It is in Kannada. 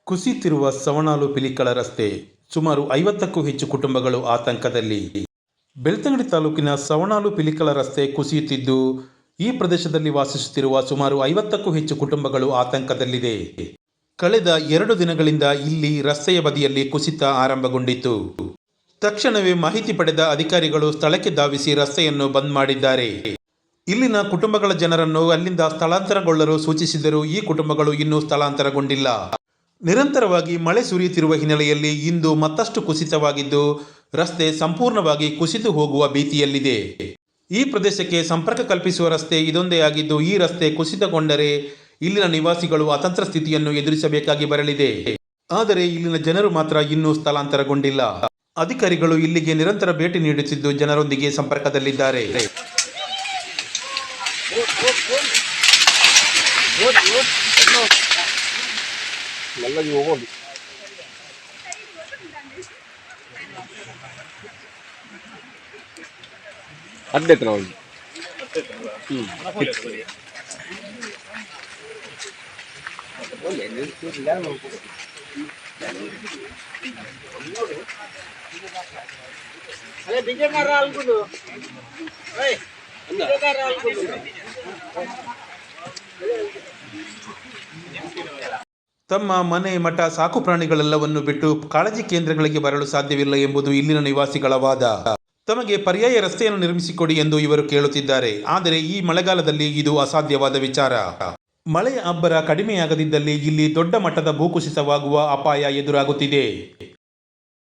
ಕುಸಿಯುತ್ತಿರುವ ಸವಣಾಲು ಪಿಲಿಕಳ ರಸ್ತೆ. ಸುಮಾರು 50ಕ್ಕೂ ಹೆಚ್ಚು ಕುಟುಂಬಗಳು ಆತಂಕದಲ್ಲಿ. ಬೆಳ್ತಂಗಡಿ ತಾಲೂಕಿನ ಸವಣಾಲು ಪಿಲಿಕಳ ರಸ್ತೆ ಕುಸಿಯುತ್ತಿದ್ದು, ಈ ಪ್ರದೇಶದಲ್ಲಿ ವಾಸಿಸುತ್ತಿರುವ ಸುಮಾರು 50ಕ್ಕೂ ಹೆಚ್ಚು ಕುಟುಂಬಗಳು ಆತಂಕದಲ್ಲಿದೆ. ಕಳೆದ 2 ದಿನಗಳಿಂದ ಇಲ್ಲಿ ರಸ್ತೆಯ ಬದಿಯಲ್ಲಿ ಕುಸಿತ ಆರಂಭಗೊಂಡಿತ್ತು. ತಕ್ಷಣವೇ ಮಾಹಿತಿ ಪಡೆದ ಅಧಿಕಾರಿಗಳು ಸ್ಥಳಕ್ಕೆ ಧಾವಿಸಿ ರಸ್ತೆಯನ್ನು ಬಂದ್ ಮಾಡಿದ್ದಾರೆ. ಇಲ್ಲಿನ ಕುಟುಂಬಗಳ ಜನರನ್ನು ಅಲ್ಲಿಂದ ಸ್ಥಳಾಂತರಗೊಳ್ಳಲು ಸೂಚಿಸಿದರೂ ಈ ಕುಟುಂಬಗಳು ಇನ್ನೂ ಸ್ಥಳಾಂತರಗೊಂಡಿಲ್ಲ. ನಿರಂತರವಾಗಿ ಮಳೆ ಸುರಿಯುತ್ತಿರುವ ಹಿನ್ನೆಲೆಯಲ್ಲಿ ಇಂದು ಮತ್ತಷ್ಟು ಕುಸಿತವಾಗಿದ್ದು, ರಸ್ತೆ ಸಂಪೂರ್ಣವಾಗಿ ಕುಸಿದು ಹೋಗುವ ಭೀತಿಯಲ್ಲಿದೆ. ಈ ಪ್ರದೇಶಕ್ಕೆ ಸಂಪರ್ಕ ಕಲ್ಪಿಸುವ ರಸ್ತೆ ಇದೊಂದೇ ಆಗಿದ್ದು, ಈ ರಸ್ತೆ ಕುಸಿತಗೊಂಡರೆ ಇಲ್ಲಿನ ನಿವಾಸಿಗಳು ಅತಂತ್ರ ಸ್ಥಿತಿಯನ್ನು ಎದುರಿಸಬೇಕಾಗಿ ಬರಲಿದೆ. ಆದರೆ ಇಲ್ಲಿನ ಜನರು ಮಾತ್ರ ಇನ್ನೂ ಸ್ಥಳಾಂತರಗೊಂಡಿಲ್ಲ. ಅಧಿಕಾರಿಗಳು ಇಲ್ಲಿಗೆ ನಿರಂತರ ಭೇಟಿ ನೀಡುತ್ತಿದ್ದು, ಜನರೊಂದಿಗೆ ಸಂಪರ್ಕದಲ್ಲಿದ್ದಾರೆ. ಅಡ್ಡೈತೆ ನಾವು ತಮ್ಮ ಮನೆ, ಮಠ, ಸಾಕು ಪ್ರಾಣಿಗಳೆಲ್ಲವನ್ನು ಬಿಟ್ಟು ಕಾಳಜಿ ಕೇಂದ್ರಗಳಿಗೆ ಬರಲು ಸಾಧ್ಯವಿಲ್ಲ ಎಂಬುದು ಇಲ್ಲಿನ ನಿವಾಸಿಗಳ ವಾದ. ತಮಗೆ ಪರ್ಯಾಯ ರಸ್ತೆಯನ್ನು ನಿರ್ಮಿಸಿಕೊಡಿ ಎಂದು ಇವರು ಕೇಳುತ್ತಿದ್ದಾರೆ. ಆದರೆ ಈ ಮಳೆಗಾಲದಲ್ಲಿ ಇದು ಅಸಾಧ್ಯವಾದ ವಿಚಾರ. ಮಳೆಯ ಅಬ್ಬರ ಕಡಿಮೆಯಾಗದಿದ್ದಲ್ಲಿ ಇಲ್ಲಿ ದೊಡ್ಡ ಮಟ್ಟದ ಭೂಕುಸಿತವಾಗುವ ಅಪಾಯ ಎದುರಾಗುತ್ತಿದೆ.